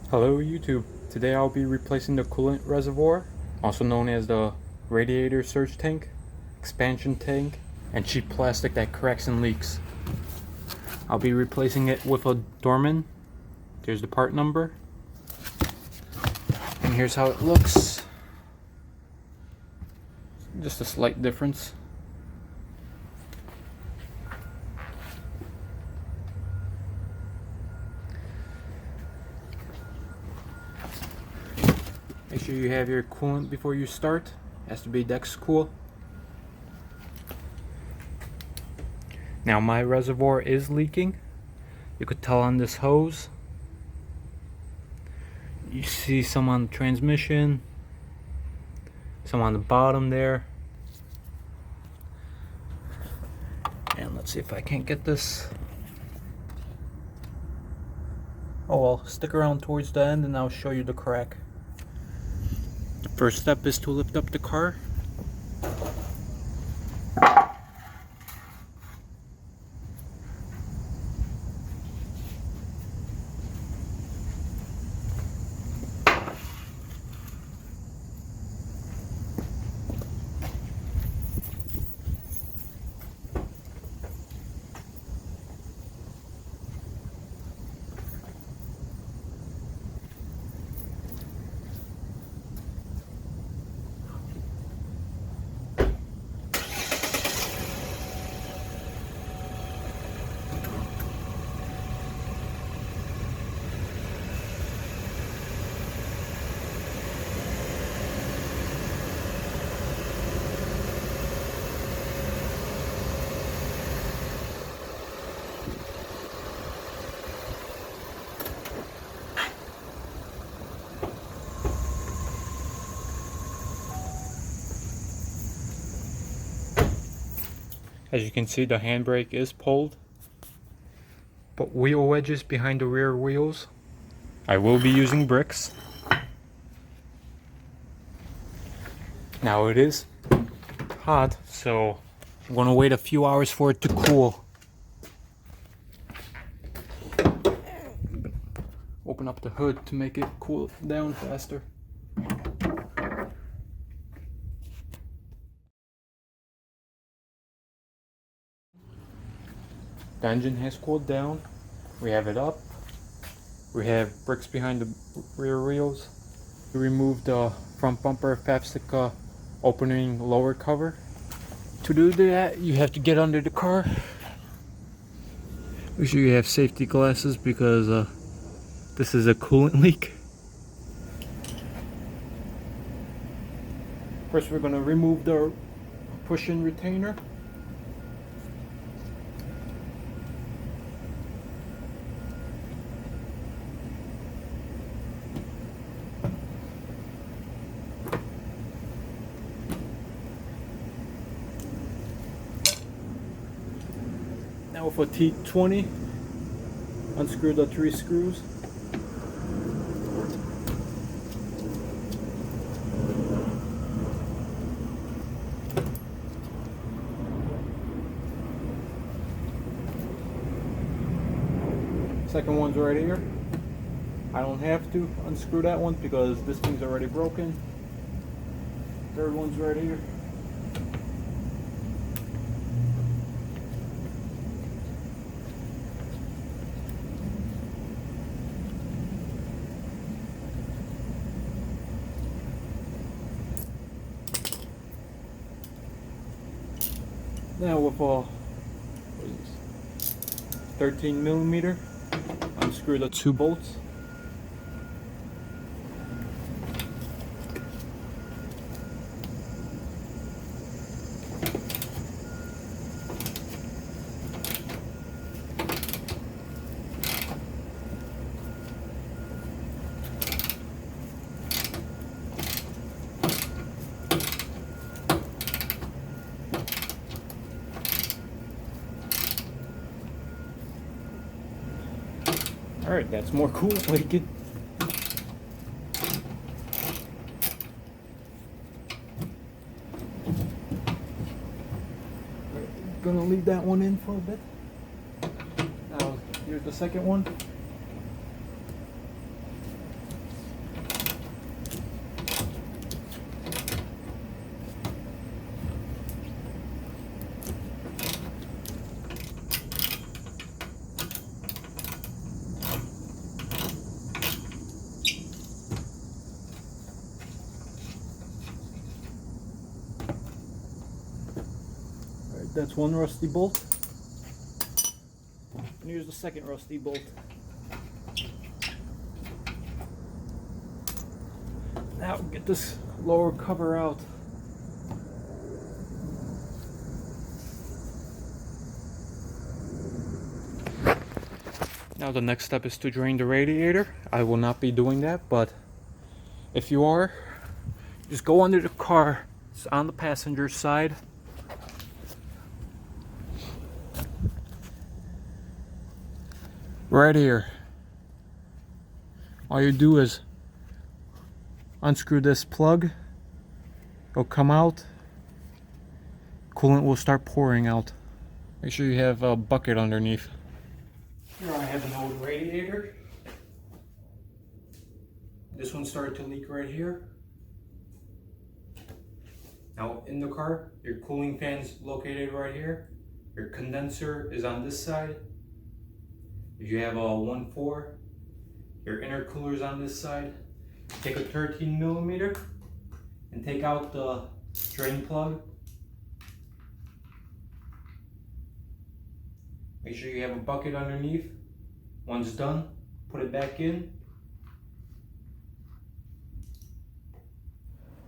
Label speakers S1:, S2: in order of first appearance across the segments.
S1: Hello YouTube. Today I'll be replacing the coolant reservoir, also known as the radiator surge tank, expansion tank, and cheap plastic that cracks and leaks. I'll be replacing it with a Dorman. There's the part number. And here's how it looks. Just a slight difference. Make sure you have your coolant before you start. Has to be Dex Cool. Now my reservoir is leaking. You could tell on this hose. You see some on the transmission, some on the bottom there. And let's see if I can't get this. Oh well, stick around towards the end and I'll show you the crack. First step is to lift up the car. As you can see, the handbrake is pulled, but wheel wedges behind the rear wheels. I will be using bricks. Now it is hot, so I'm gonna wait a few hours for it to cool. Open up the hood to make it cool down faster. The engine has cooled down. We have it up. We have bricks behind the rear wheels. We removed the front bumper plastic opening lower cover. To do that, you have to get under the car. Make sure you have safety glasses because this is a coolant leak. First, we're going to remove the push-in retainer. Now with a T20, unscrew the 3 screws. Second one's right here. I don't have to unscrew that one because this thing's already broken. Third one's right here. Now with a 13mm, unscrew the 2 bolts. Alright, that's more coolant leaking. Gonna leave that one in for a bit. Now, here's the second one. That's one rusty bolt. And here's the second rusty bolt. Now get this lower cover out. Now the next step is to drain the radiator. I will not be doing that, but if you are, just go under the car. It's on the passenger side. Right here. All you do is unscrew this plug. It'll come out. Coolant will start pouring out. Make sure you have a bucket underneath. Here I have an old radiator. This one started to leak right here. Now in the car, your cooling fan's located right here. Your condenser is on this side. If you have a 1.4, your intercooler is on this side. Take a 13mm and take out the drain plug. Make sure you have a bucket underneath. Once done, put it back in.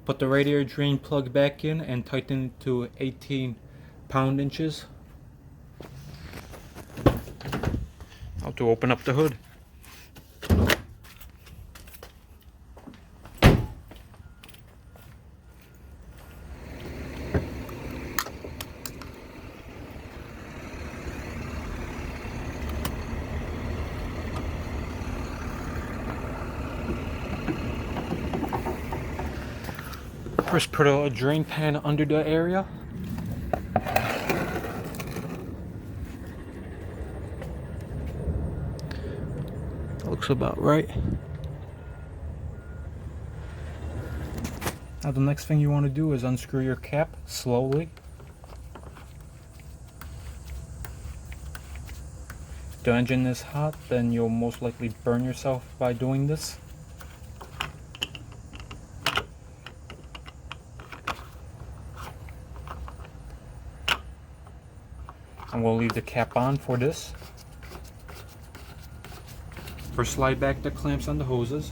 S1: Put the radiator drain plug back in and tighten it to 18 pound-inches. Now to open up the hood. First put a drain pan under the area. Looks about right. Now the next thing you want to do is unscrew your cap slowly. If the engine is hot, then you'll most likely burn yourself by doing this. And we'll leave the cap on for this. First, slide back the clamps on the hoses.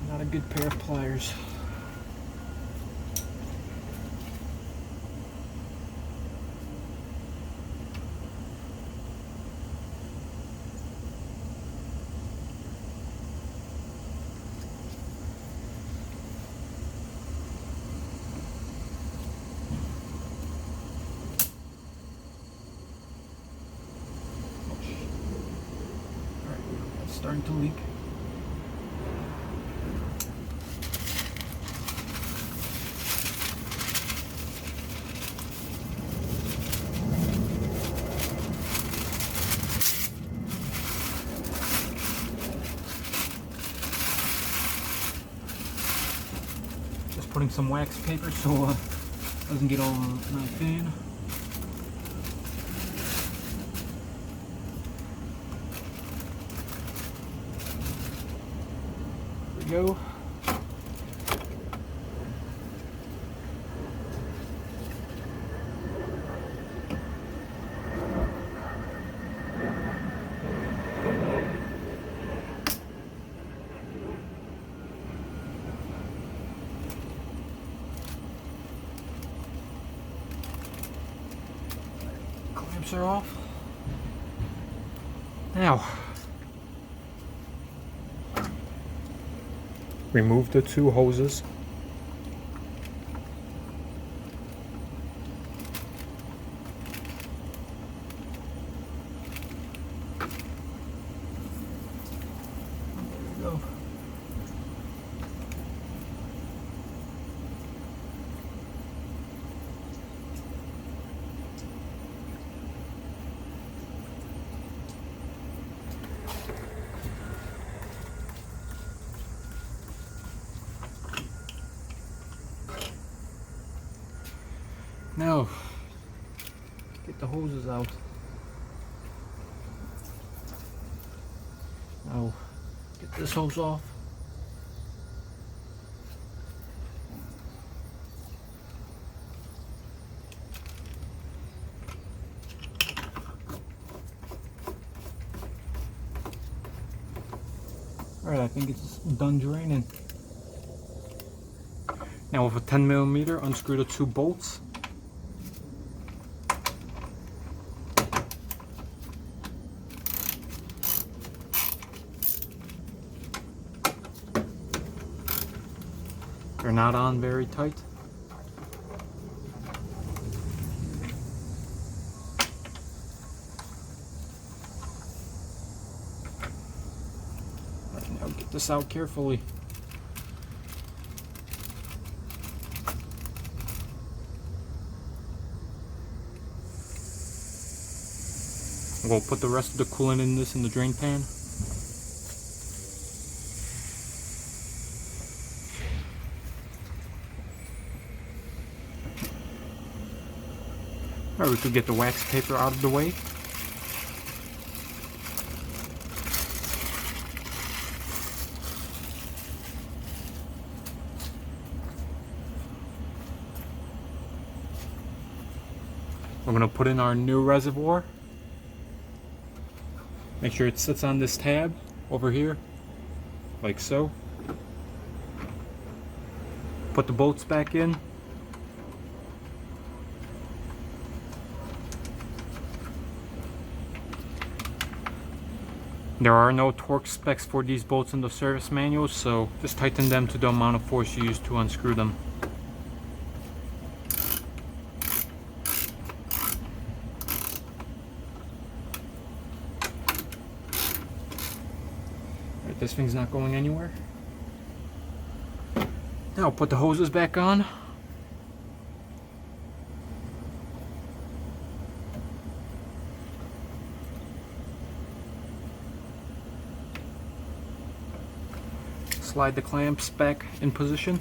S1: Not a good pair of pliers. Alright, it's starting to leak. Putting some wax paper so it doesn't get all on my fan. There we go. Clamps are off. Now, remove the two hoses. There we go. Now, get the hoses out. Now, get this hose off. Alright, I think it's done draining. Now with a 10mm, unscrew the 2 bolts. They're not on very tight. Right, now get this out carefully. I'm going to put the rest of the coolant in the drain pan. Alright, we could get the wax paper out of the way. We're going to put in our new reservoir. Make sure it sits on this tab over here, like so. Put the bolts back in. There are no torque specs for these bolts in the service manual, so just tighten them to the amount of force you use to unscrew them. Alright, this thing's not going anywhere. Now put the hoses back on. Slide the clamps back in position.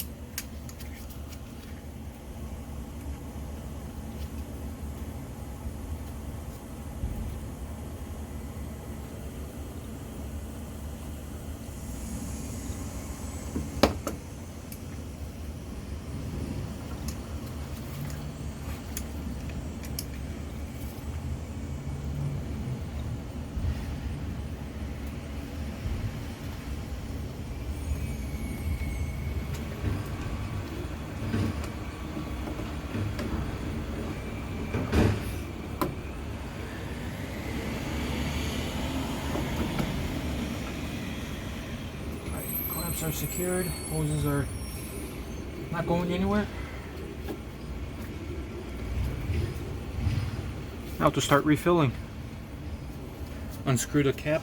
S1: Are secured, hoses are not going anywhere. Now to start refilling. Unscrew the cap.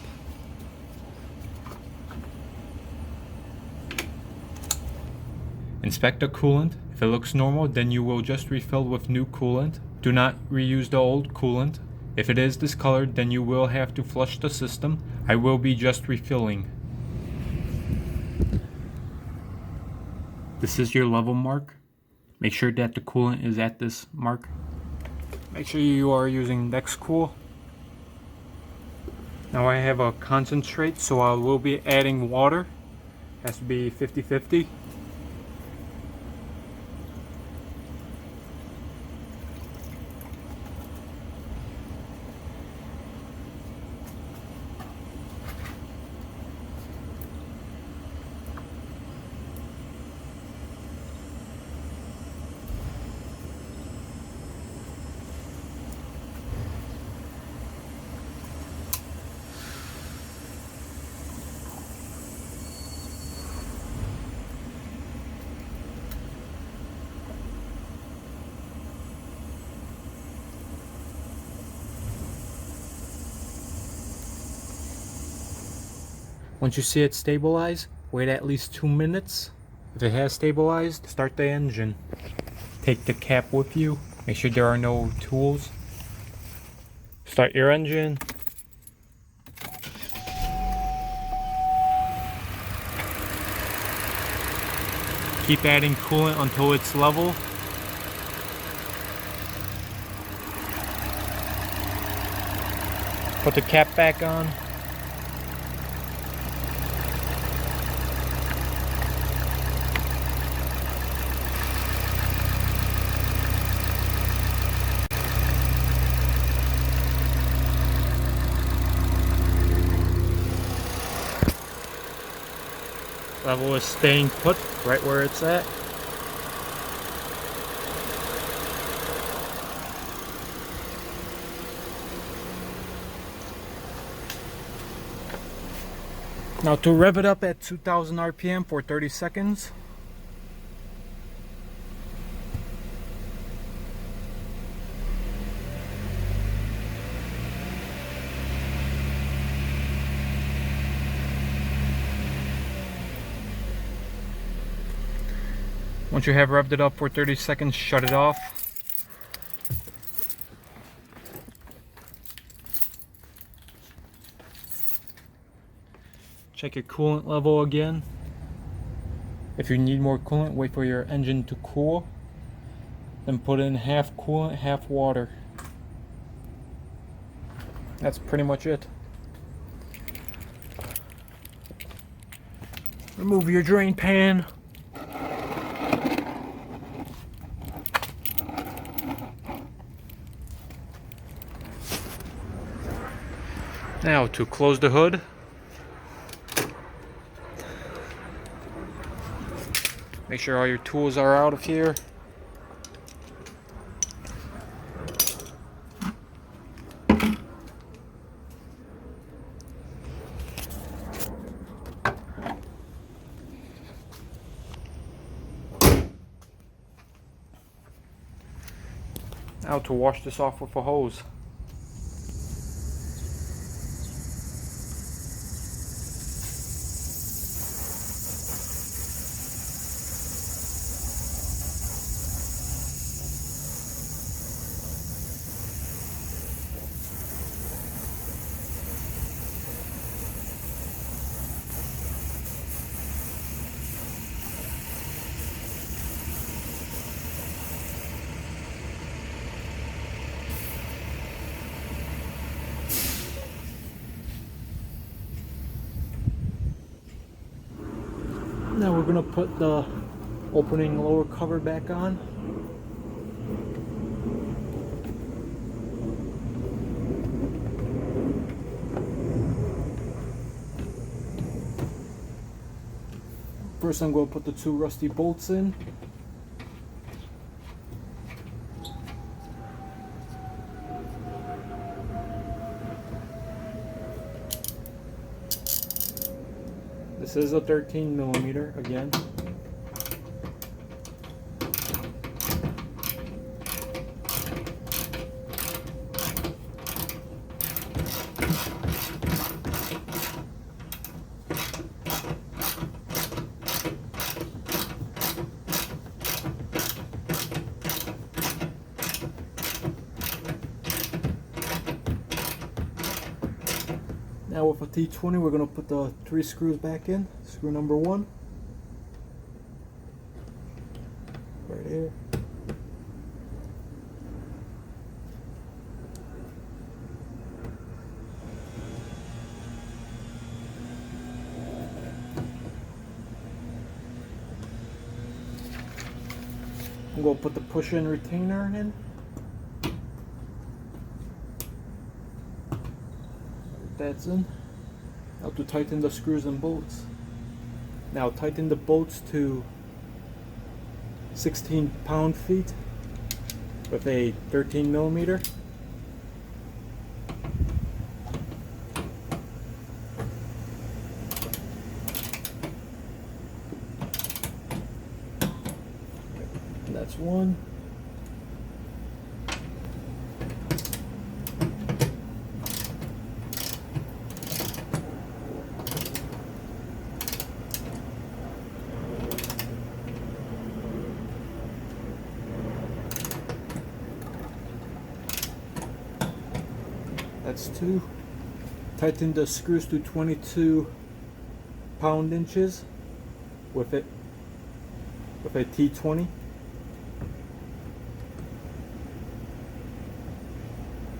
S1: Inspect the coolant. If it looks normal, then you will just refill with new coolant. Do not reuse the old coolant. If it is discolored, then you will have to flush the system. I will be just refilling. This is your level mark. Make sure that the coolant is at this mark. Make sure you are using NextCool. Now I have a concentrate, so I will be adding water. Has to be 50-50. Once you see it stabilize, wait at least 2 minutes. If it has stabilized, start the engine. Take the cap with you. Make sure there are no tools. Start your engine. Keep adding coolant until it's level. Put the cap back on. Level is staying put right where it's at. Now to rev it up at 2000 RPM for 30 seconds. Once you have revved it up for 30 seconds, shut it off. Check your coolant level again. If you need more coolant, wait for your engine to cool. Then put in half coolant, half water. That's pretty much it. Remove your drain pan. Now to close the hood. Make sure all your tools are out of here. Now to wash this off with a hose. Now we're going to put the opening lower cover back on. First I'm going to put the two rusty bolts in. This is a 13mm again. Now with a T20 we're going to put the 3 screws back in. Screw number 1. Right here. I'm going to put the push-in retainer in. That's in. Now to tighten the screws and bolts. Now tighten the bolts to 16 pound-feet with a 13mm. That's one. That's 2. Tighten the screws to 22 pound-inches with a T20.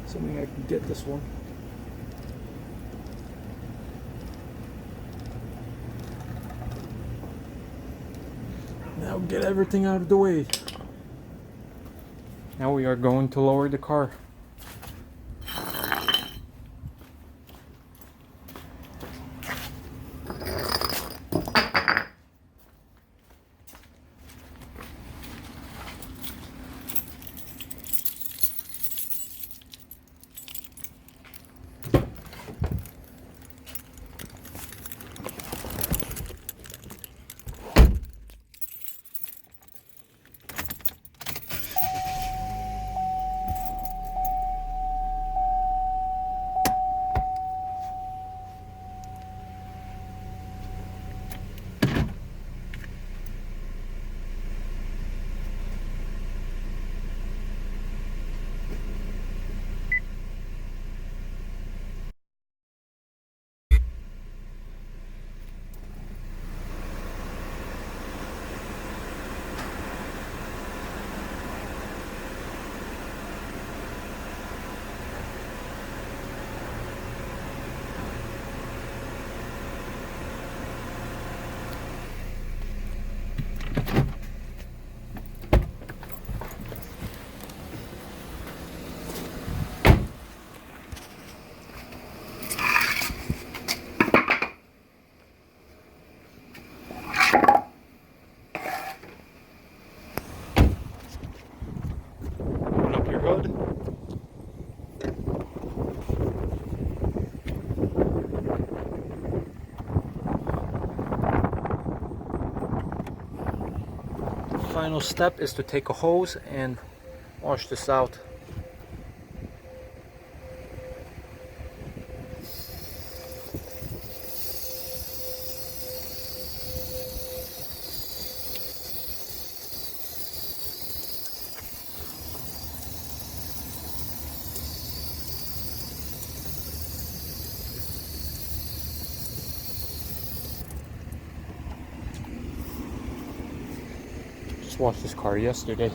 S1: Assuming I can get this one. Now get everything out of the way. Now we are going to lower the car. Open up your hood. Final step is to take a hose and wash this out. Just washed this car yesterday.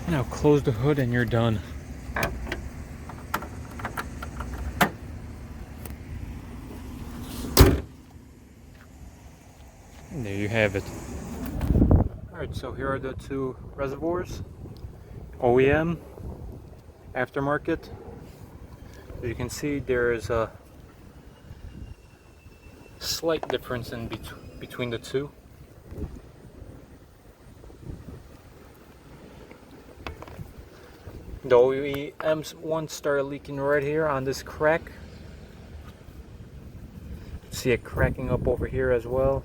S1: Now close the hood and you're done. And there you have it. Alright, so here are the two reservoirs. OEM, aftermarket. As you can see, there is a slight difference in between the two. The OEM one started leaking right here on this crack. See it cracking up over here as well.